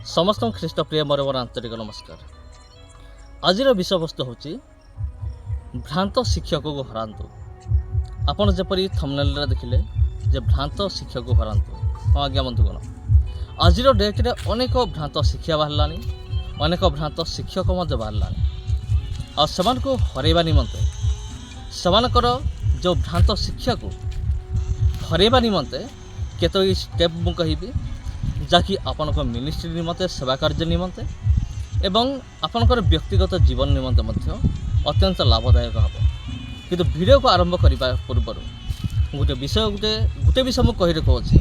समस्त ख्रीष्टप्रिय मोर मोर आंतरिक नमस्कार। आज विषयवस्तु हूँ भ्रांत शिक्षक को हरातु। आपड़ जपरी थंबनेल देखिले जे भ्रांत शिक्षक को हरातु। हाँ आज्ञा बंधुगण, आज डेट रे अनेक भ्रांत शिक्षा बाहर, अनेक भ्रांत शिक्षक बाहर को हरैबा निमंते सेमानकर जो भ्रांत शिक्षा को हरैबा निमंते केतोई स्टेप मु कहिबी जाकि आपनक मिनिस्ट्री निमंते सेवा कार्य निमंते एवं आपनकर व्यक्तिगत जीवन निमंते मध्य अत्यंत लाभदायक हम। किंतु वीडियो को आरंभ करने पूर्व गोटे विषय मुझे कही रखुच्छी,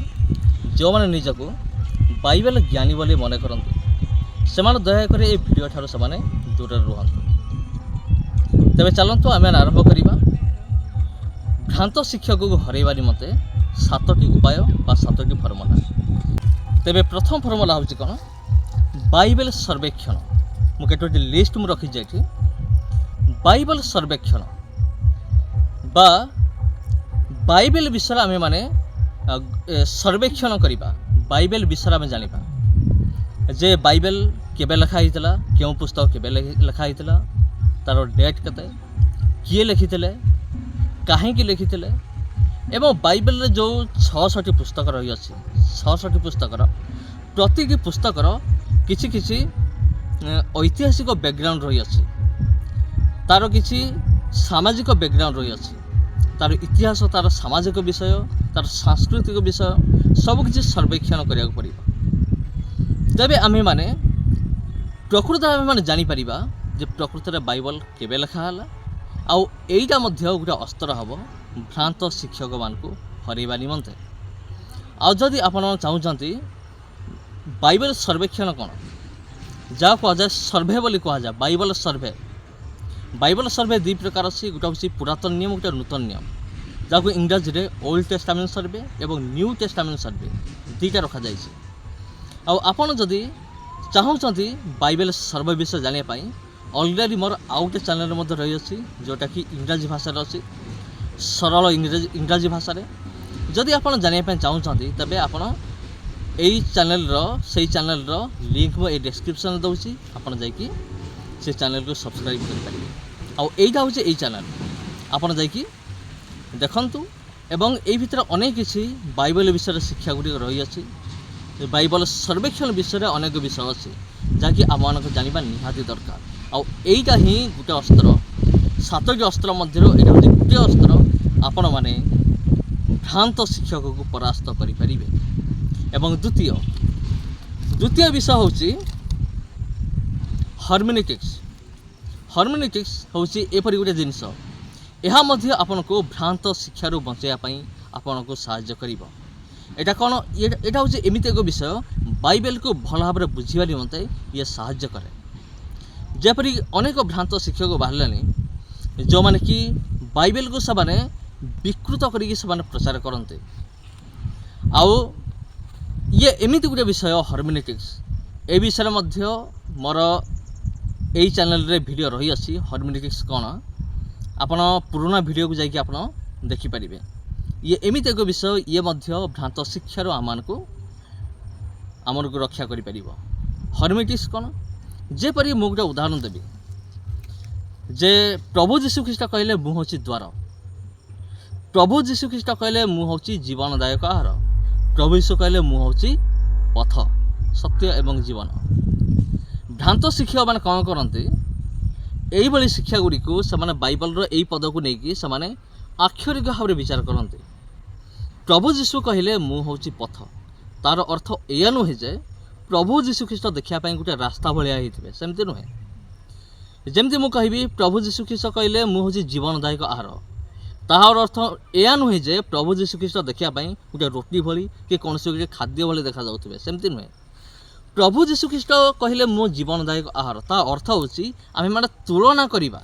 जो मैंने निजक बाइबल ज्ञानी बोली मन करते से दयाकर ये वीडियो ठार से दूर रुहतु। तेज चलतु आम आरंभ करवा भ्रांत शिक्षक को हरैबा निमंते 7टी उपाय बा 7टी फर्मुला। तेबे प्रथम फर्मुला हूँ कौन, बाइबल सर्वेक्षण। मुझे लिस्ट में रखी जाइए बाइबल सर्वेक्षण बा बाइबल विषय आम माने सर्वेक्षण करवा। बाइबल विषय आम जाना जे बाइबल केबे लिखाई क्यों पुस्तक केबे लिखाई तार डेट केते किए लिखिते कहीं लिखिते एवं बाइबल जो 600टी पुस्तक रही अच्छी 600टी पुस्तकर प्रति पुस्तकर किसी किसी ऐतिहासिक बैकग्राउंड रही अच्छी, तार किसी सामाजिक बैकग्राउंड रही अच्छी, तार इतिहास तार सामाजिक विषय तार सांस्कृतिक विषय सबकि सर्वेक्षण करा पड़ो। तेज आम मैंने प्रकृत आम मैंने जापर जे प्रकृत में बाइबल केबे लिखाला आउ एटा गोटे अस्त्र हम भ्रांत शिक्षक मान को हरैबा निमंते। आउ जदि आपण चाहते बाइबल सर्वेक्षण कौन जहाँ कहुए सर्भे बोली कहुए बाइबल सर्भे दुई प्रकार अच्छी, गोटे हूँ पुरातन नियम गोटे नूतन नियम जहाँ इंग्राजी में ओल्ड टेस्टामेंट सर्भे और न्यू टेस्टामेंट सर्भे दुईटा रखा जाए। आपड़ जदि चाहते बाइबल सर्भे विषय जानापी अलरेडी मोर आउ गोटे चैनल रही अच्छी जोटा कि इंग्राजी भाषा अच्छी सरल इंग्राजी भाषा। जदि आप जानापी चाहते तेज आप चैनल लिंक मुझे डिस्क्रिप्शन दूसरी आपड़ जाकि से चैनल को सब्सक्राइब करें। आईटा हूँ यही चैनल आपड़ जाकि देखु एवं यही भितर अनेक किसी बाइबल विषय शिक्षा गुड़ी रही अच्छी। बाइबल सर्वेक्षण विषय अनेक विषय अच्छी जहाँकि आम मानक जाना निहाती दरकार। आईटा ही गोटे अस्त्र 7टी अस्त्र मध्य यहाँ हूँ गोटे अस्त्र आपण मैंने भ्रांत शिक्षक को परास्त करें। एवं द्वितीय विषय हूँ हर्मेनेटिक्स। हर्मेनेटिक्स हूँ एपरी गोटे जिनस यह आपन को भ्रांत शिक्षार बचाई आपन को साहाय्य कर। एटा कौन एटा हूँ एमती एक विषय बाइबल को भल भाव बुझा निमंते ये साहाय्य करे। जेपरी अनेक भ्रांत शिक्षक बाहर जो मैंने कि बाइबल को से विकृत करके प्रचार करते। आउ ये एमती गोटे विषय हर्मेनेटिक्स ए विषय मोर यही चैनल रे वीडियो रही अच्छी। हर्मेनेटिक्स कौन आपन पुराना वीडियो को जाकि आप देखिपारे। ये एमती एक विषय ये भ्रांत शिक्षार आम को रक्षा कर। हर्मेनेटिक्स कौन जेपरी मु गोटे उदाहरण देवी जे प्रभु जीशु ख्रीस्ट कहले मु हूँ द्वार। प्रभु जीशु ख्रीस्ट कहले मु हूँ जीवनदायक आहार। प्रभु यीशु कहले मु हूँ पथ सत्य एवं जीवन। भ्रांत शिक्षक मैंने कौन करते यही शिक्षा गुड़ी को से बाइबल यही पद को लेकिन से आक्षरिक भाव में विचार करते। प्रभु जीशु कहले मु हूँ पथ तार अर्थ या नुहे जे प्रभु जीशु ख्रीस्ट देखापी गोटे रास्ता भाया होते सेमती नुहे। जमती मु कहि प्रभु जीशु ख्रीस्ट कहले मु हूँ जीवनदायक आहार तार अर्थ या नुहे जे प्रभु जीशु ख्रीस्ट देखापी गोटे रोटी भली कि कौन से गोटे खाद्य भली देखा जाऊे सेमती नुहे। प्रभु जीशु ख्रीस्ट कहले मो जीवनदायक आहार ता अर्थ हूँ आम मैंने तुलना करवा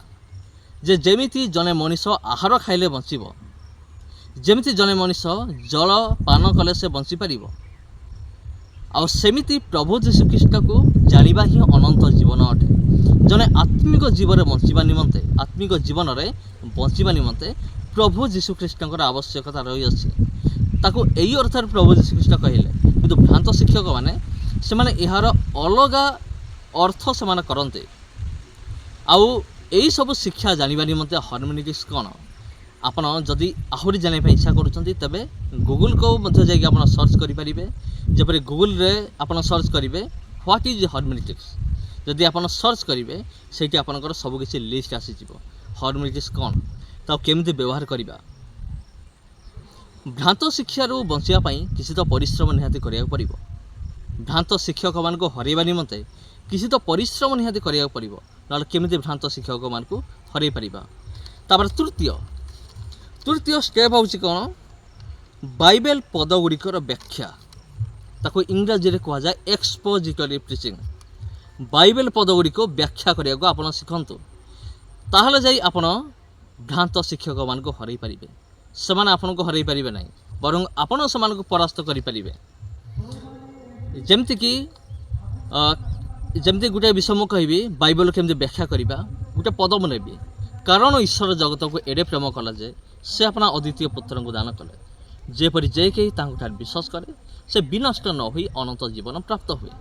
जे जेमिति जने मनीष आहार खाइले बंचब जेमिति जने मनीष जल पान कले से बंची पार सेमिति प्रभु जीशु ख्रीस्ट को जानिबा ही अनंत जीवन अटे। जने आत्मिक जीवन बंचवा निमंते आत्मिक जीवन में बंचवा निमंते प्रभु जीशु ख्रीस्ट आवश्यकता रही अच्छी। ताको यही अर्थ प्रभु जीशु ख्रीस्ट कहले। किंतु भ्रांत शिक्षक मैंने ସେମାନେ ଏହାର ଅଲଗା ଅର୍ଥ ସେମାନେ କରନ୍ତେ। ଆଉ ଏଇ ସବୁ ଶିକ୍ଷା ଜାଣିବା ନିମନ୍ତେ ହର୍ମେନେଟିକ୍ସ କ'ଣ, ଆପଣ ଯଦି ଆହୁରି ଜାଣିବା ପାଇଁ ଇଚ୍ଛା କରୁଛନ୍ତି ତେବେ ଗୁଗୁଲକୁ ମଧ୍ୟ ଯାଇକି ଆପଣ ସର୍ଚ୍ଚ କରିପାରିବେ। ଯେପରି ଗୁଗୁଲରେ ଆପଣ ସର୍ଚ୍ଚ କରିବେ ହ୍ୱାଟ୍ ଇଜ୍ ହର୍ମେନେଟିକ୍ସ, ଯଦି ଆପଣ ସର୍ଚ୍ଚ କରିବେ ସେଇଠି ଆପଣଙ୍କର ସବୁକିଛି ଲିଷ୍ଟ ଆସିଯିବ। ହର୍ମେନେଟିକ୍ସ କ'ଣ, ତାକୁ କେମିତି ବ୍ୟବହାର କରିବା। ଭ୍ରାନ୍ତ ଶିକ୍ଷାରୁ ବଞ୍ଚିବା ପାଇଁ କିଛି ତ ପରିଶ୍ରମ ନିହାତି କରିବାକୁ ପଡ଼ିବ। ଭ୍ରାନ୍ତ ଶିକ୍ଷକମାନଙ୍କୁ ହରାଇବା ନିମନ୍ତେ କିଛି ତ ପରିଶ୍ରମ ନିହାତି କରିବାକୁ ପଡ଼ିବ, ନହେଲେ କେମିତି ଭ୍ରାନ୍ତ ଶିକ୍ଷକମାନଙ୍କୁ ହରାଇ ପାରିବା। ତାପରେ ତୃତୀୟ ଷ୍ଟେପ୍ ହେଉଛି କ'ଣ, ବାଇବେଲ ପଦଗୁଡ଼ିକର ବ୍ୟାଖ୍ୟା। ତାକୁ ଇଂରାଜୀରେ କୁହାଯାଏ ଏକ୍ସପୋଜିଟୋରି ପ୍ରିଚିଂ। ବାଇବେଲ ପଦଗୁଡ଼ିକୁ ବ୍ୟାଖ୍ୟା କରିବାକୁ ଆପଣ ଶିଖନ୍ତୁ, ତାହେଲେ ଯାଇ ଆପଣ ଭ୍ରାନ୍ତ ଶିକ୍ଷକମାନଙ୍କୁ ହରାଇ ପାରିବେ। ସେମାନେ ଆପଣଙ୍କୁ ହରାଇ ପାରିବେ ନାହିଁ, ବରଂ ଆପଣ ସେମାନଙ୍କୁ ପରାସ୍ତ କରିପାରିବେ। ଯେମିତି ଗୋଟେ ବିଷୟ ମୁଁ କହିବି, ବାଇବେଲ କେମିତି ବ୍ୟାଖ୍ୟା କରିବା। ଗୋଟେ ପଦ ମୁଁ ନେବି, କାରଣ ଈଶ୍ୱର ଜଗତକୁ ଏଡ଼େ ପ୍ରେମ କଲା ଯେ ସେ ଆପଣା ଅଦ୍ୱିତୀୟ ପୁତ୍ରଙ୍କୁ ଦାନ କଲେ, ଯେପରି ଯେ କେହି ତାଙ୍କଠାରେ ବିଶ୍ୱାସ କରେ ସେ ବିନଷ୍ଟ ନ ହୋଇ ଅନନ୍ତ ଜୀବନ ପ୍ରାପ୍ତ ହୁଏ।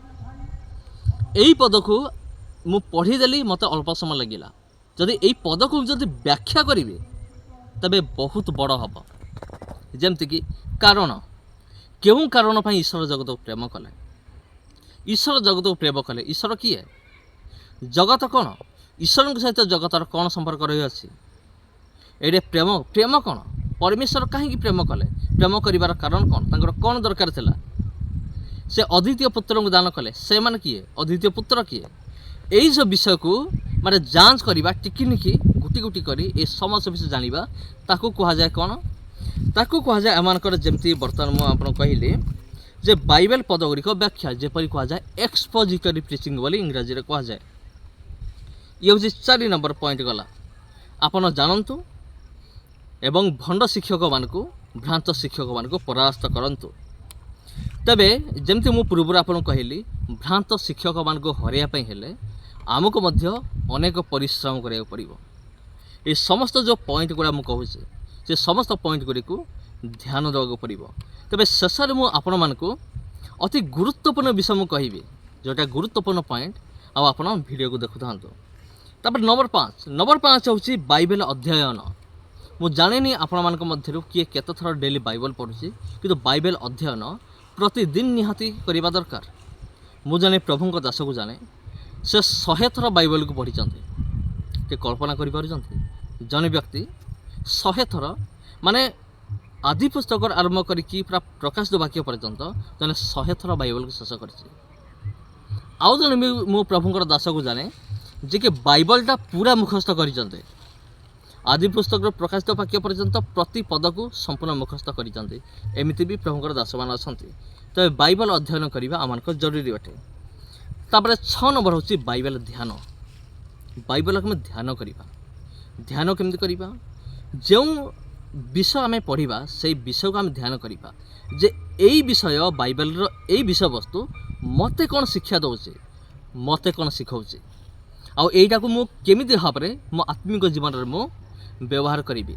ଏଇ ପଦକୁ ମୁଁ ପଢ଼ିଦେଲି, ମୋତେ ଅଳ୍ପ ସମୟ ଲାଗିଲା। ଯଦି ଏଇ ପଦକୁ ଯଦି ବ୍ୟାଖ୍ୟା କରିବେ ତେବେ ବହୁତ ବଡ଼ ହେବ। ଯେମିତିକି କାରଣ, କେଉଁ କାରଣ ପାଇଁ ଈଶ୍ୱର ଜଗତକୁ ପ୍ରେମ କଲେ। ଈଶ୍ୱର ଜଗତକୁ ପ୍ରେମ କଲେ, ଈଶ୍ୱର କିଏ, ଜଗତ କ'ଣ, ଈଶ୍ୱରଙ୍କ ସହିତ ଜଗତର କ'ଣ ସମ୍ପର୍କ ରହିଅଛି। ଏଇଟା ପ୍ରେମ କ'ଣ, ପରମେଶ୍ୱର କାହିଁକି ପ୍ରେମ କଲେ, ପ୍ରେମ କରିବାର କାରଣ କ'ଣ, ତାଙ୍କର କ'ଣ ଦରକାର ଥିଲା। ସେ ଅଦ୍ୱିତୀୟ ପୁତ୍ରଙ୍କୁ ଦାନ କଲେ, ସେମାନେ କିଏ, ଅଦ୍ୱିତୀୟ ପୁତ୍ର କିଏ। ଏଇ ସବୁ ବିଷୟକୁ ମାନେ ଯାଞ୍ଚ କରିବା, ଟିକିନିକି ଗୁଟି ଗୁଟି କରି ଏ ସମସ୍ତ ବିଷୟ ଜାଣିବା, ତାକୁ କୁହାଯାଏ କ'ଣ, ତାକୁ କୁହାଯାଏ ଏମାନଙ୍କର, ଯେମିତି ବର୍ତ୍ତମାନ ମୁଁ ଆପଣଙ୍କୁ କହିଲି ଯେ ବାଇବେଲ ପଦଗୁଡ଼ିକ ବ୍ୟାଖ୍ୟା, ଯେପରି କୁହାଯାଏ ଏକ୍ସପୋଜିଟୋରି ପ୍ରିଚିଂ ବୋଲି ଇଂରାଜୀରେ କୁହାଯାଏ। ଇଏ ହେଉଛି 4 ନମ୍ବର ପଏଣ୍ଟ ଗଲା। ଆପଣ ଜାଣନ୍ତୁ ଏବଂ ଭଣ୍ଡ ଶିକ୍ଷକମାନଙ୍କୁ, ଭ୍ରାନ୍ତ ଶିକ୍ଷକମାନଙ୍କୁ ପରାସ୍ତ କରନ୍ତୁ। ତେବେ ଯେମିତି ମୁଁ ପୂର୍ବରୁ ଆପଣଙ୍କୁ କହିଲି, ଭ୍ରାନ୍ତ ଶିକ୍ଷକମାନଙ୍କୁ ହରାଇବା ପାଇଁ ହେଲେ ଆମକୁ ମଧ୍ୟ ଅନେକ ପରିଶ୍ରମ କରିବାକୁ ପଡ଼ିବ। ଏ ସମସ୍ତ ଯେଉଁ ପଏଣ୍ଟ ଗୁଡ଼ା ମୁଁ କହୁଛି, ସେ ସମସ୍ତ ପଏଣ୍ଟ ଗୁଡ଼ିକୁ ଧ୍ୟାନ ଦେବାକୁ ପଡ଼ିବ। ତେବେ ଶେଷରେ ମୁଁ ଆପଣମାନଙ୍କୁ ଅତି ଗୁରୁତ୍ୱପୂର୍ଣ୍ଣ ବିଷୟ ମୁଁ କହିବି, ଯେଉଁଟା ଗୁରୁତ୍ୱପୂର୍ଣ୍ଣ ପଏଣ୍ଟ, ଆଉ ଆପଣ ଭିଡ଼ିଓକୁ ଦେଖୁଥାନ୍ତୁ। ତାପରେ ନମ୍ବର 5 ହେଉଛି ବାଇବେଲ ଅଧ୍ୟୟନ। ମୁଁ ଜାଣିନି ଆପଣମାନଙ୍କ ମଧ୍ୟରୁ କିଏ କେତେଥର ଡେଲି ବାଇବେଲ ପଢ଼ୁଛି, କିନ୍ତୁ ବାଇବେଲ ଅଧ୍ୟୟନ ପ୍ରତିଦିନ ନିହାତି କରିବା ଦରକାର। ମୁଁ ଜଣେ ପ୍ରଭୁଙ୍କ ଦାସକୁ ଜାଣେ, ସେ 100 ଥର ବାଇବେଲକୁ ପଢ଼ିଛନ୍ତି। ଟିକେ କଳ୍ପନା କରିପାରୁଛନ୍ତି, ଜଣେ ବ୍ୟକ୍ତି 100 ଥର, ମାନେ ଆଦି ପୁସ୍ତକର ଆରମ୍ଭ କରିକି ପୁରା ପ୍ରକାଶିତ ବାକ୍ୟ ପର୍ଯ୍ୟନ୍ତ ଜଣେ 100 ଥର ବାଇବେଲକୁ ଶେଷ କରିଛି। ଆଉ ଜଣେ ମୁଁ ପ୍ରଭୁଙ୍କର ଦାସକୁ ଜାଣେ, ଯିଏକି ବାଇବେଲଟା ପୁରା ମୁଖସ୍ଥ କରିଛନ୍ତି। ଆଦି ପୁସ୍ତକର ପ୍ରକାଶିତ ବାକ୍ୟ ପର୍ଯ୍ୟନ୍ତ ପ୍ରତି ପଦକୁ ସମ୍ପୂର୍ଣ୍ଣ ମୁଖସ୍ଥ କରିଛନ୍ତି। ଏମିତି ବି ପ୍ରଭୁଙ୍କର ଦାସମାନେ ଅଛନ୍ତି। ତେବେ ବାଇବେଲ ଅଧ୍ୟୟନ କରିବା ଆମମାନଙ୍କର ଜରୁରୀ ଅଟେ। ତାପରେ 6 ନମ୍ବର ହେଉଛି ବାଇବେଲ ଧ୍ୟାନ। ବାଇବେଲକୁ ଆମେ ଧ୍ୟାନ କରିବା। ଧ୍ୟାନ କେମିତି କରିବା, ଯେଉଁ ବିଷୟ ଆମେ ପଢ଼ିବା ସେଇ ବିଷୟକୁ ଆମେ ଧ୍ୟାନ କରିବା, ଯେ ଏଇ ବିଷୟ, ବାଇବେଲର ଏଇ ବିଷୟବସ୍ତୁ ମୋତେ କ'ଣ ଶିକ୍ଷା ଦେଉଛି, ମୋତେ କ'ଣ ଶିଖାଉଛି, ଆଉ ଏଇଟାକୁ ମୁଁ କେମିତି ଭାବରେ ମୋ ଆତ୍ମିକ ଜୀବନରେ ମୁଁ ବ୍ୟବହାର କରିବି,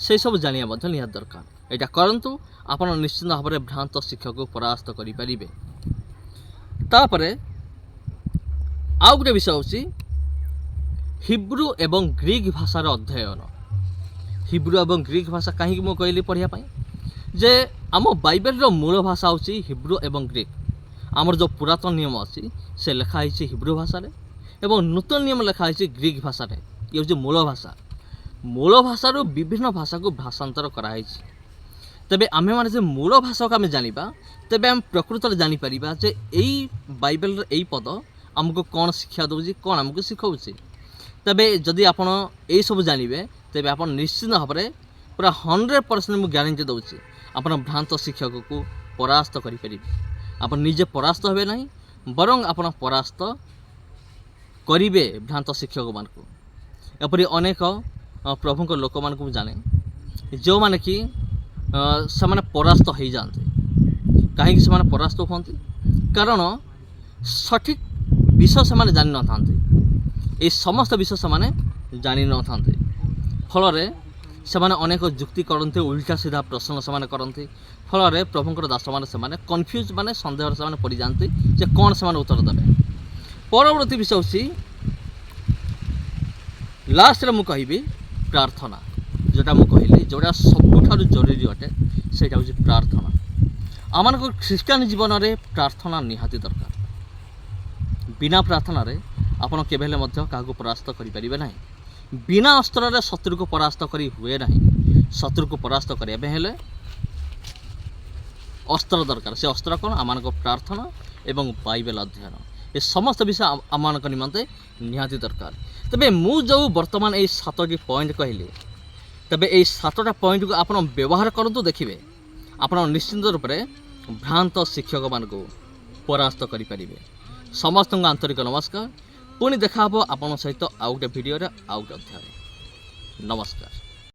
ସେସବୁ ଜାଣିବା ମଧ୍ୟ ନିହାତି ଦରକାର। ଏଇଟା କରନ୍ତୁ, ଆପଣ ନିଶ୍ଚିତ ଭାବରେ ଭ୍ରାନ୍ତ ଶିକ୍ଷକକୁ ପରାସ୍ତ କରିପାରିବେ। ତାପରେ ଆଉ ଗୋଟେ ବିଷୟ ହେଉଛି ହିବ୍ରୁ ଏବଂ ଗ୍ରୀକ୍ ଭାଷାର ଅଧ୍ୟୟନ। ହିବ୍ରୁ ଏବଂ ଗ୍ରୀକ୍ ଭାଷା କାହିଁକି ମୁଁ କହିଲି ପଢ଼ିବା ପାଇଁ, ଯେ ଆମ ବାଇବେଲର ମୂଳ ଭାଷା ହେଉଛି ହିବ୍ରୁ ଏବଂ ଗ୍ରୀକ୍। ଆମର ଯେଉଁ ପୁରାତନ ନିୟମ ଅଛି ସେ ଲେଖା ହେଇଛି ହିବ୍ରୁ ଭାଷାରେ ଏବଂ ନୂତନ ନିୟମ ଲେଖା ହେଇଛି ଗ୍ରୀକ୍ ଭାଷାରେ। ଇଏ ହେଉଛି ମୂଳ ଭାଷା। ମୂଳ ଭାଷାରୁ ବିଭିନ୍ନ ଭାଷାକୁ ଭାଷାନ୍ତର କରାହେଇଛି। ତେବେ ଆମେମାନେ ଯେ ମୂଳ ଭାଷାକୁ ଆମେ ଜାଣିବା, ତେବେ ଆମେ ପ୍ରକୃତରେ ଜାଣିପାରିବା ଯେ ଏଇ ବାଇବେଲର ଏଇ ପଦ ଆମକୁ କ'ଣ ଶିକ୍ଷା ଦେଉଛି, କ'ଣ ଆମକୁ ଶିଖାଉଛି। ତେବେ ଯଦି ଆପଣ ଏଇସବୁ ଜାଣିବେ, ତେବେ ଆପଣ ନିଶ୍ଚିତ ଭାବରେ ପୁରା 100% ମୁଁ ଗ୍ୟାରେଣ୍ଟି ଦେଉଛି, ଆପଣ ଭ୍ରାନ୍ତ ଶିକ୍ଷକକୁ ପରାସ୍ତ କରିପାରିବେ। ଆପଣ ନିଜେ ପରାସ୍ତ ହେବେ ନାହିଁ, ବରଂ ଆପଣ ପରାସ୍ତ କରିବେ ଭ୍ରାନ୍ତ ଶିକ୍ଷକମାନଙ୍କୁ। ଏପରି ଅନେକ ପ୍ରଭୁଙ୍କ ଲୋକମାନଙ୍କୁ ମୁଁ ଜାଣେ, ଯେଉଁମାନେ କି ସେମାନେ ପରାସ୍ତ ହୋଇଯାଆନ୍ତି। କାହିଁକି ସେମାନେ ପରାସ୍ତ ହୁଅନ୍ତି? କାରଣ ସଠିକ୍ ବିଷୟ ସେମାନେ ଜାଣିନଥାନ୍ତି। এই ସମସ୍ତ ବିଷୟ ସେମାନେ ଜାଣିନଥାନ୍ତି। ଫଳରେ ସେମାନେ ଅନେକ ଯୁକ୍ତି କରନ୍ତି, ଉଲ୍ଟା ସିଧା ପ୍ରଶ୍ନ ସେମାନେ କରନ୍ତି। ଫଳରେ ପ୍ରଭୁଙ୍କର ଦାସମାନେ ସେମାନେ କନଫ୍ୟୁଜ୍ ମାନେ ସନ୍ଦେହରେ ସେମାନେ ପଡ଼ିଯାଆନ୍ତି ଯେ କ'ଣ ସେମାନେ ଉତ୍ତର ଦେବେ। ପରବର୍ତ୍ତୀ ବିଷୟ ହେଉଛି ଲାଷ୍ଟରେ ମୁଁ କହିବି ପ୍ରାର୍ଥନା। ଯେଉଁଟା ମୁଁ କହିଲି ଯେଉଁଟା ସବୁଠାରୁ ଜରୁରୀ ଅଟେ ସେଇଟା ହେଉଛି ପ୍ରାର୍ଥନା। ଆମମାନଙ୍କ ଖ୍ରୀଷ୍ଟିଆନ ଜୀବନରେ ପ୍ରାର୍ଥନା ନିହାତି ଦରକାର। ବିନା ପ୍ରାର୍ଥନାରେ ଆପଣ କେବେ ହେଲେ ମଧ୍ୟ କାହାକୁ ପରାସ୍ତ କରିପାରିବେ ନାହିଁ। ବିନା ଅସ୍ତ୍ରରେ ଶତ୍ରୁକୁ ପରାସ୍ତ କରି ହୁଏ ନାହିଁ। ଶତ୍ରୁକୁ ପରାସ୍ତ କରିବା ପାଇଁ ହେଲେ ଅସ୍ତ୍ର ଦରକାର। ସେ ଅସ୍ତ୍ର କ'ଣ? ଆମମାନଙ୍କ ପ୍ରାର୍ଥନା ଏବଂ ବାଇବେଲ ଅଧ୍ୟୟନ। ଏ ସମସ୍ତ ବିଷୟ ଆମମାନଙ୍କ ନିମନ୍ତେ ନିହାତି ଦରକାର। ତେବେ ମୁଁ ଯେଉଁ ବର୍ତ୍ତମାନ ଏଇ 7ଟି ପଏଣ୍ଟ କହିଲି, ତେବେ ଏଇ 7ଟା ପଏଣ୍ଟକୁ ଆପଣ ବ୍ୟବହାର କରନ୍ତୁ, ଦେଖିବେ ଆପଣ ନିଶ୍ଚିନ୍ତ ରୂପରେ ଭ୍ରାନ୍ତ ଶିକ୍ଷକମାନଙ୍କୁ ପରାସ୍ତ କରିପାରିବେ। ସମସ୍ତଙ୍କୁ ଆନ୍ତରିକ ନମସ୍କାର। ପୁଣି ଦେଖା ହେବ ଆପଣଙ୍କ ସହିତ ଆଉ ଗୋଟେ ଭିଡ଼ିଓରେ ଆଉ ଗୋଟେ ଅଧ୍ୟାୟରେ। ନମସ୍କାର।